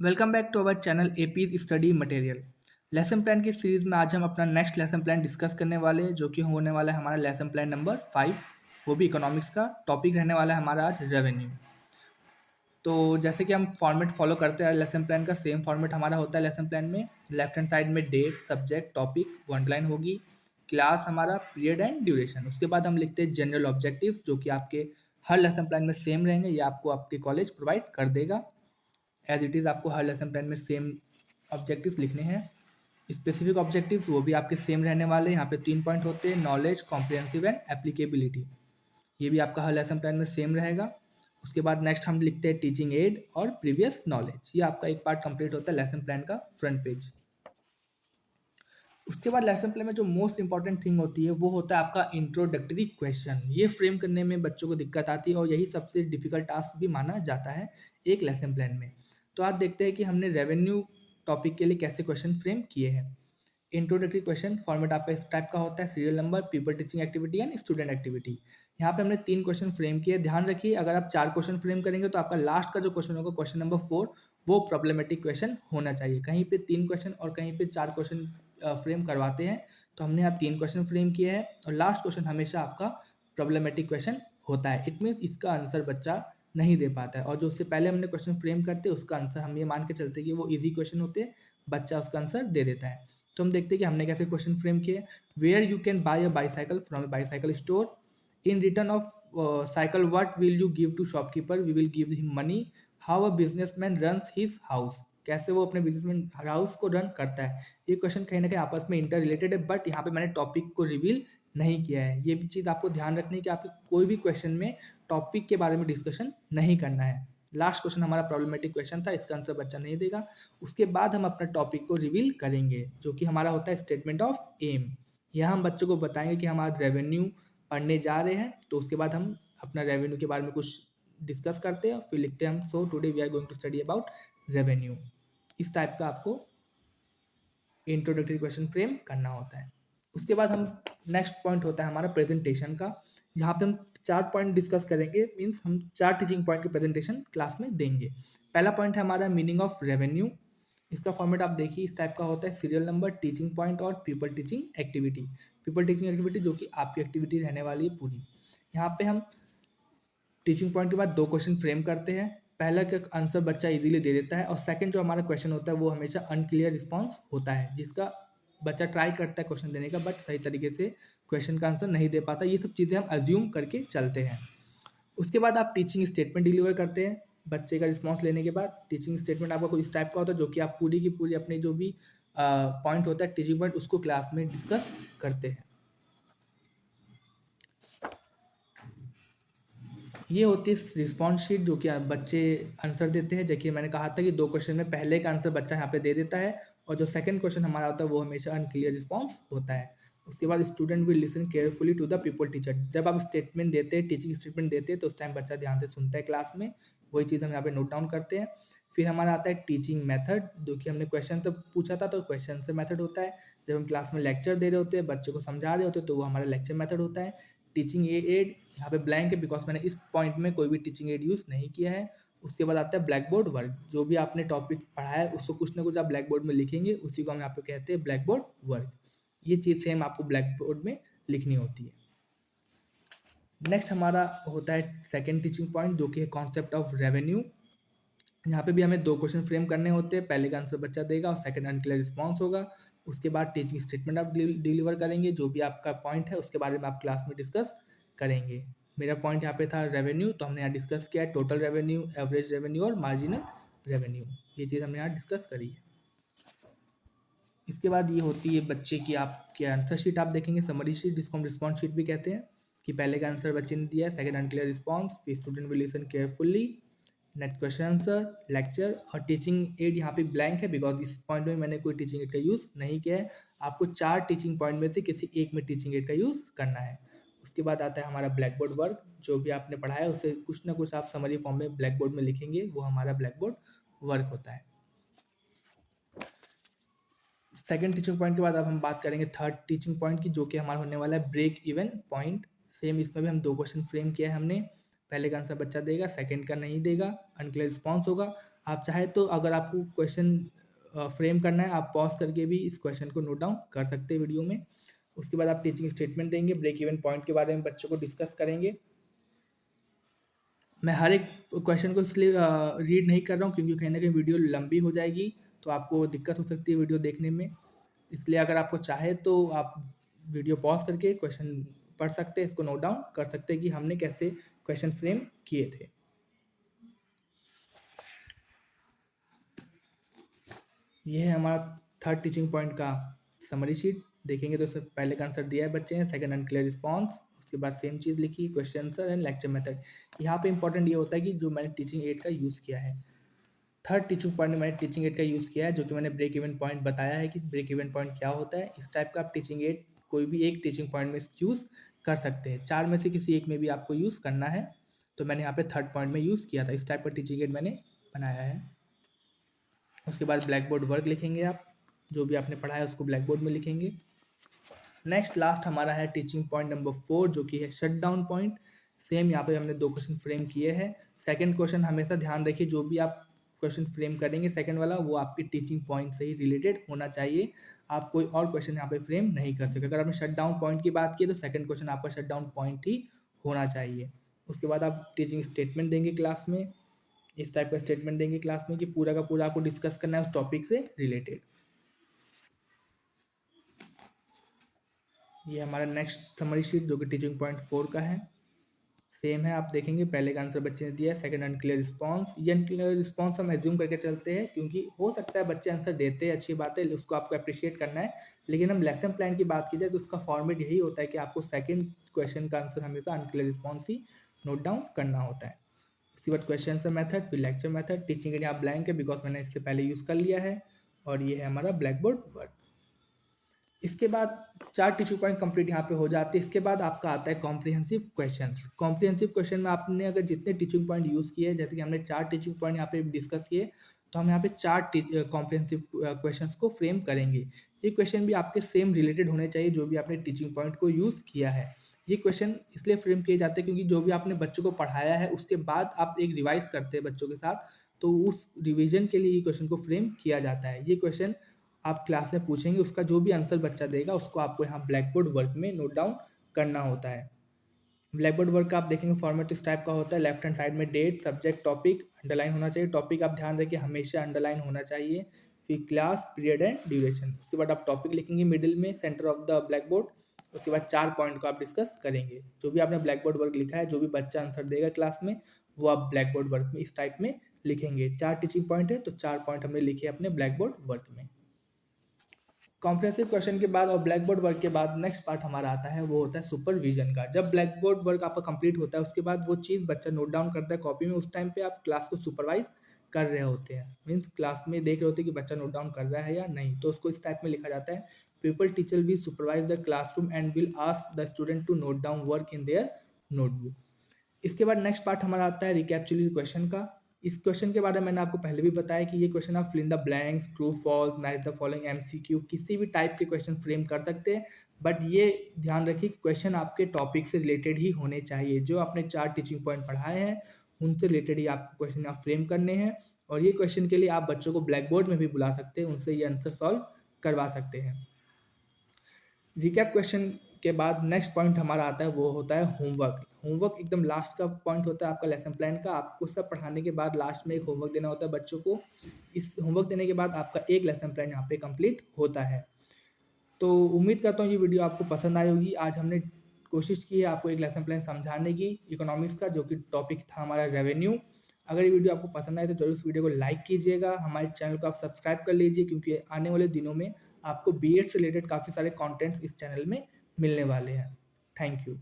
Welcome back to our channel AP study material. Lesson plan की series में आज हम अपना नेक्स्ट लेसन प्लान डिस्कस करने वाले हैं, जो कि होने वाला है हमारा लेसन प्लान नंबर 5। वो भी इकोनॉमिक्स का टॉपिक रहने वाला है हमारा आज रेवेन्यू। तो जैसे कि हम फॉर्मेट फॉलो करते हैं लेसन प्लान का, सेम फॉर्मेट हमारा होता है लेसन प्लान में। लेफ्ट हैंड साइड में date, subject, topic, one line होगी, क्लास हमारा, पीरियड एंड ड्यूरेशन। उसके बाद हम लिखते हैं जनरल ऑब्जेक्टिव्स, जो कि आपके हर लेसन प्लान में सेम रहेंगे। ये आपको आपके कॉलेज प्रोवाइड कर देगा। एज इट इज़ आपको हर लेसन प्लान में सेम ऑब्जेक्टिव्स लिखने हैं। स्पेसिफिक ऑब्जेक्टिव्स वो भी आपके सेम रहने वाले हैं। यहाँ पे 3 पॉइंट होते हैं, नॉलेज, कॉम्प्रिहेंसिव एंड एप्लीकेबिलिटी। ये भी आपका हर लेसन प्लान में सेम रहेगा। उसके बाद नेक्स्ट हम लिखते हैं टीचिंग एड और प्रीवियस नॉलेज। ये आपका एक पार्ट कंप्लीट होता है लेसन प्लान का फ्रंट पेज। उसके बाद लेसन प्लान में जो मोस्ट इंपॉर्टेंट थिंग होती है वो होता है आपका इंट्रोडक्टरी क्वेश्चन। ये फ्रेम करने में बच्चों को दिक्कत आती है और यही सबसे डिफिकल्ट टास्क भी माना जाता है एक लेसन प्लान में। तो आज देखते हैं कि हमने रेवेन्यू टॉपिक के लिए कैसे क्वेश्चन फ्रेम किए हैं। इंट्रोडक्टरी क्वेश्चन फॉर्मेट आपका इस टाइप का होता है, serial number, people teaching activity and student activity. यहाँ पे हमने 3 क्वेश्चन फ्रेम किए। ध्यान रखिए, अगर आप 4 क्वेश्चन फ्रेम करेंगे तो आपका लास्ट का जो क्वेश्चन होगा, क्वेश्चन नंबर 4, वो प्रॉब्लमेटिक क्वेश्चन होना चाहिए। कहीं पे 3 क्वेश्चन और कहीं पे 4 क्वेश्चन फ्रेम करवाते हैं, तो हमने यहाँ 3 क्वेश्चन फ्रेम किए हैं और लास्ट क्वेश्चन हमेशा आपका प्रॉब्लमेटिक क्वेश्चन होता है। इट मीन्स इसका आंसर बच्चा नहीं दे पाता है, और जो उससे पहले हमने क्वेश्चन फ्रेम करते हैं उसका आंसर हम ये मान के चलते हैं कि वो इजी क्वेश्चन होते हैं, बच्चा उसका आंसर दे देता है। तो हम देखते हैं कि हमने कैसे क्वेश्चन फ्रेम किए। Where you can buy a bicycle from a bicycle store, in return of cycle what will you give to shopkeeper, we will give him money, how a businessman runs his house, कैसे वो अपने businessman house को run करता है। ये question कहीं ना कहीं आपस में इंटर रिलेटेड है, बट यहाँ पे मैंने टॉपिक को रिवील नहीं किया है। ये भी चीज़ आपको ध्यान रखनी है कि आपके कोई भी क्वेश्चन में टॉपिक के बारे में डिस्कशन नहीं करना है। लास्ट क्वेश्चन हमारा प्रॉब्लमेटिक क्वेश्चन था, इसका आंसर बच्चा नहीं देगा। उसके बाद हम अपने टॉपिक को रिवील करेंगे, जो कि हमारा होता है स्टेटमेंट ऑफ एम। यहाँ हम बच्चों को बताएंगे कि हम आज रेवेन्यू पढ़ने जा रहे हैं, तो उसके बाद हम अपना रेवेन्यू के बारे में कुछ डिस्कस करते हैं, फिर लिखते हैं हम so today we are going to study about revenue. इस टाइप का आपको इंट्रोडक्टरी क्वेश्चन फ्रेम करना होता है। उसके बाद हम नेक्स्ट पॉइंट होता है हमारा प्रेजेंटेशन का, जहाँ पे हम 4 पॉइंट डिस्कस करेंगे। मीन्स हम 4 टीचिंग पॉइंट की प्रेजेंटेशन क्लास में देंगे। पहला पॉइंट है हमारा मीनिंग ऑफ रेवेन्यू। इसका फॉर्मेट आप देखिए इस टाइप का होता है, सीरियल नंबर, टीचिंग पॉइंट और people teaching activity. People teaching activity जो कि आपकी एक्टिविटी रहने वाली है पूरी। यहाँ पे हम टीचिंग पॉइंट के बाद 2 क्वेश्चन फ्रेम करते हैं। पहला का आंसर बच्चा इजीली दे देता है, और सेकंड जो हमारा क्वेश्चन होता है वो हमेशा अनक्लियर रिस्पॉन्स होता है, जिसका बच्चा ट्राई करता है क्वेश्चन देने का, बट सही तरीके से क्वेश्चन का आंसर नहीं दे पाता। ये सब चीज़ें हम अज्यूम करके चलते हैं। उसके बाद आप टीचिंग स्टेटमेंट डिलीवर करते हैं। बच्चे का रिस्पॉन्स लेने के बाद टीचिंग स्टेटमेंट आपका कुछ इस टाइप का होता है, जो कि आप पूरी की पूरी अपनी जो भी पॉइंट होता है टीचिंग पॉइंट, उसको क्लास में डिस्कस करते हैं। ये होती है रिस्पॉन्स शीट, जो कि बच्चे आंसर देते हैं। जैसे मैंने कहा था कि 2 क्वेश्चन में पहले का आंसर बच्चा यहाँ पे दे देता है, और जो सेकंड क्वेश्चन हमारा होता है वो हमेशा अनक्लियर रिस्पॉन्स होता है। उसके बाद student will listen carefully to the pupil teacher. जब आप स्टेटमेंट देते हैं, टीचिंग स्टेटमेंट देते हैं, तो उस टाइम बच्चा ध्यान से सुनता है क्लास में। वही चीज़ हम यहाँ पे नोट डाउन करते हैं। फिर हमारा आता है टीचिंग मेथड, जो कि हमने क्वेश्चन से पूछा था, तो क्वेश्चन से मेथड होता है। जब हम क्लास में लेक्चर दे रहे होते हैं, बच्चे को समझा रहे होते हैं, तो वो हमारा लेक्चर मेथड होता है। टीचिंग एड, यहाँ पे ब्लैंक है बिकॉज मैंने इस पॉइंट में कोई भी टीचिंग एड यूज़ नहीं किया है। उसके बाद आता है ब्लैक बोर्ड वर्क। जो भी आपने टॉपिक पढ़ा है उसको कुछ ना कुछ आप ब्लैक बोर्ड में लिखेंगे, उसी को हम यहाँ पे कहते हैं ब्लैक बोर्ड वर्क। ये चीज़ सेम आपको ब्लैक बोर्ड में लिखनी होती है। नेक्स्ट हमारा होता है सेकेंड टीचिंग पॉइंट, जो कि है कॉन्सेप्ट ऑफ रेवेन्यू। यहाँ पे भी हमें 2 क्वेश्चन फ्रेम करने होते हैं। पहले का आंसर बच्चा देगा और सेकंड अनक्लियर रिस्पॉन्स होगा। उसके बाद टीचिंग स्टेटमेंट आप डिलीवर करेंगे, जो भी आपका पॉइंट है उसके बारे में आप क्लास में डिस्कस करेंगे। मेरा पॉइंट यहाँ पे था रेवेन्यू, तो हमने यहाँ डिस्कस किया है टोटल रेवेन्यू, एवरेज रेवेन्यू और मार्जिनल रेवेन्यू। ये चीज़ हमने यहाँ डिस्कस करी है। इसके बाद ये होती है बच्चे की आपके आंसर शीट, आप देखेंगे समरी शीट, जिसको हम रिस्पॉन्स शीट भी कहते हैं, कि पहले का आंसर बच्चे ने दिया है, सेकंड अनक्लियर रिस्पॉन्स, फिर student will listen carefully, next question answer, lecture, और टीचिंग एड यहाँ पे ब्लैंक है बिकॉज इस पॉइंट में मैंने कोई टीचिंग एड का यूज़ नहीं किया है। आपको 4 टीचिंग पॉइंट में से किसी एक में टीचिंग एड का यूज़ करना है। उसके बाद आता है हमारा ब्लैक बोर्ड वर्क। जो भी आपने पढ़ा है उससे कुछ ना कुछ आप समरी फॉर्म में ब्लैक बोर्ड में लिखेंगे, वो हमारा ब्लैक बोर्ड वर्क होता है। सेकंड टीचिंग पॉइंट के बाद अब हम बात करेंगे थर्ड टीचिंग पॉइंट की, जो कि हमारा होने वाला है ब्रेक इवन पॉइंट। सेम इसमें भी हम 2 क्वेश्चन फ्रेम किया है हमने। पहले का आंसर बच्चा देगा, सेकंड का नहीं देगा, अनक्लियर रिस्पॉन्स होगा। आप चाहे तो अगर आपको क्वेश्चन फ्रेम करना है, आप पॉज करके भी इस क्वेश्चन को नोट डाउन कर सकते हैं वीडियो में। उसके बाद आप टीचिंग स्टेटमेंट देंगे, ब्रेक इवन पॉइंट के बारे में बच्चों को डिस्कस करेंगे। मैं हर एक क्वेश्चन को इसलिए रीड नहीं कर रहा हूँ क्योंकि कहीं ना कहीं वीडियो लंबी हो जाएगी, तो आपको दिक्कत हो सकती है वीडियो देखने में। इसलिए अगर आपको चाहे तो आप वीडियो पॉज करके क्वेश्चन पढ़ सकते हैं, इसको नोट डाउन कर सकते हैं कि हमने कैसे क्वेश्चन फ्रेम किए थे। ये है हमारा थर्ड टीचिंग पॉइंट का समरी शीट। देखेंगे तो सिर्फ पहले का आंसर दिया है बच्चे ने, सेकंड अनक्लियर रिस्पॉन्स, उसके बाद सेम चीज़ लिखी, question answer and lecture method. यहाँ पे इंपॉर्टेंट ये होता है कि जो मैंने टीचिंग एड का यूज़ किया है, थर्ड टीचिंग पॉइंट में मैंने टीचिंग एड का यूज़ किया है, जो कि मैंने ब्रेक इवन पॉइंट बताया है कि ब्रेक इवन पॉइंट क्या होता है। इस टाइप का आप टीचिंग एड कोई भी एक टीचिंग पॉइंट में यूज़ कर सकते हैं, चार में से किसी एक में भी आपको यूज़ करना है। तो मैंने यहाँ पे थर्ड पॉइंट में यूज़ किया था, इस टाइप का टीचिंग एड मैंने बनाया है। उसके बाद ब्लैक बोर्ड वर्क लिखेंगे, आप जो भी आपने पढ़ा है उसको ब्लैक बोर्ड में लिखेंगे। नेक्स्ट लास्ट हमारा है टीचिंग पॉइंट नंबर 4, जो कि है शट डाउन पॉइंट। सेम यहाँ पे हमने 2 क्वेश्चन फ्रेम किए हैं। सेकंड क्वेश्चन हमेशा ध्यान रखिए, जो भी आप क्वेश्चन फ्रेम करेंगे सेकंड वाला, वो आपके टीचिंग पॉइंट से ही रिलेटेड होना चाहिए। आप कोई और क्वेश्चन यहाँ पे फ्रेम नहीं कर सकते। अगर आपने शट डाउन पॉइंट की बात की तो सेकंड क्वेश्चन आपका शट डाउन पॉइंट ही होना चाहिए। उसके बाद आप टीचिंग स्टेटमेंट देंगे क्लास में, इस टाइप का स्टेटमेंट देंगे क्लास में कि पूरा का पूरा आपको डिस्कस करना है उस टॉपिक से रिलेटेड। ये हमारा नेक्स्ट समरी शीट जो कि टीचिंग पॉइंट 4 का है। सेम है, आप देखेंगे पहले का आंसर बच्चे ने दिया है, सेकंड अनक्लियर रिस्पॉन्स। ये अनक्लियर रिस्पॉन्स हम एज्यूम करके चलते हैं क्योंकि हो सकता है बच्चे आंसर देते हैं, अच्छी बात है, उसको आपको अप्रिशिएट करना है। लेकिन हम लेसन प्लान की बात की जाए तो उसका फॉर्मेट यही होता है कि आपको सेकंड क्वेश्चन का आंसर हमेशा अनक्लियर रिस्पॉन्स ही नोट डाउन करना होता है। उसके बाद क्वेश्चन आंसर मेथड, फिर लेक्चर मेथड। टीचिंग एड यहाँ ब्लैंक है बिकॉज मैंने इससे पहले यूज़ कर लिया है। और ये है हमारा ब्लैक बोर्ड वर्क। इसके बाद 4 टीचिंग पॉइंट कंप्लीट यहाँ पे हो जाते हैं। इसके बाद आपका आता है कॉम्प्रिहेंसिव क्वेश्चंस। कॉम्प्रिहेंसिव क्वेश्चन में आपने अगर जितने टीचिंग पॉइंट यूज़ किए, जैसे कि हमने 4 टीचिंग पॉइंट यहाँ पे डिस्कस किए, तो हम यहाँ पे 4 कॉम्प्रिहेंसिव क्वेश्चंस को फ्रेम करेंगे। ये क्वेश्चन भी आपके सेम रिलेटेड होने चाहिए जो भी आपने टीचिंग पॉइंट को यूज़ किया है। ये क्वेश्चन इसलिए फ्रेम किए जाते हैं क्योंकि जो भी आपने बच्चों को पढ़ाया है उसके बाद आप एक रिवाइज करते हैं बच्चों के साथ, तो उस रिवीजन के लिए ये क्वेश्चन को फ्रेम किया जाता है। ये क्वेश्चन आप क्लास में पूछेंगे, उसका जो भी आंसर बच्चा देगा उसको आपको यहाँ ब्लैक बोर्ड वर्क में नोट डाउन करना होता है। ब्लैक बोर्ड वर्क का आप देखेंगे फॉर्मेट इस टाइप का होता है। लेफ्ट हैंड साइड में डेट, सब्जेक्ट, टॉपिक अंडरलाइन होना चाहिए। टॉपिक आप ध्यान रखिए हमेशा अंडरलाइन होना चाहिए। फिर क्लास, पीरियड एंड ड्यूरेशन। उसके बाद आप टॉपिक लिखेंगे मिडिल में, centre of the black board. उसके बाद 4 पॉइंट को आप डिस्कस करेंगे। जो भी आपने ब्लैक बोर्ड वर्क लिखा है, जो भी बच्चा आंसर देगा क्लास में, वो आप ब्लैक बोर्ड वर्क में इस टाइप में लिखेंगे। 4 टीचिंग पॉइंट है तो 4 पॉइंट हमने लिखे अपने ब्लैक बोर्ड वर्क में। कॉम्प्रिहेंसिव क्वेश्चन के बाद और ब्लैक बोर्ड वर्क के बाद नेक्स्ट पार्ट हमारा आता है, वो होता है सुपरविजन का। जब ब्लैक बोर्ड वर्क आपका कंप्लीट होता है उसके बाद वो चीज़ बच्चा नोट डाउन करता है कॉपी में, उस टाइम पे आप क्लास को सुपरवाइज कर रहे होते हैं। मीन्स क्लास में देख रहे होते हैं कि बच्चा नोट डाउन कर रहा है या नहीं, तो उसको इस टाइप में लिखा जाता है, pupil teacher will supervise the classroom and will ask the student to note down work in their notebook. इसके बाद नेक्स्ट पार्ट हमारा आता है रिकैप्चुलेट क्वेश्चन का। इस क्वेश्चन के बारे में मैंने आपको पहले भी बताया कि ये क्वेश्चन आप fill in the blanks, true false, match the following, MCQ, किसी भी टाइप के क्वेश्चन फ्रेम कर सकते हैं। बट ये ध्यान रखिए कि क्वेश्चन आपके टॉपिक से रिलेटेड ही होने चाहिए। जो आपने 4 टीचिंग पॉइंट पढ़ाए हैं उनसे रिलेटेड ही आपको क्वेश्चन आप फ्रेम करने हैं। और ये क्वेश्चन के लिए आप बच्चों को ब्लैक बोर्ड में भी बुला सकते हैं, उनसे ये आंसर सॉल्व करवा सकते हैं। रिकैप क्वेश्चन के बाद नेक्स्ट पॉइंट हमारा आता है, वो होता है होमवर्क। होमवर्क एकदम लास्ट का पॉइंट होता है आपका लेसन प्लान का। आपको सब पढ़ाने के बाद लास्ट में एक होमवर्क देना होता है बच्चों को। इस होमवर्क देने के बाद आपका एक लेसन प्लान यहाँ पे कंप्लीट होता है। तो उम्मीद करता हूँ ये वीडियो आपको पसंद आई होगी। आज हमने कोशिश की है आपको एक लेसन प्लान समझाने की इकोनॉमिक्स का, जो कि टॉपिक था हमारा रेवेन्यू। अगर ये वीडियो आपको पसंद आए तो जरूर इस वीडियो को लाइक कीजिएगा, हमारे चैनल को आप सब्सक्राइब कर लीजिए, क्योंकि आने वाले दिनों में आपको बीएड से रिलेटेड काफ़ी सारे कंटेंट्स इस चैनल में मिलने वाले हैं। Thank you.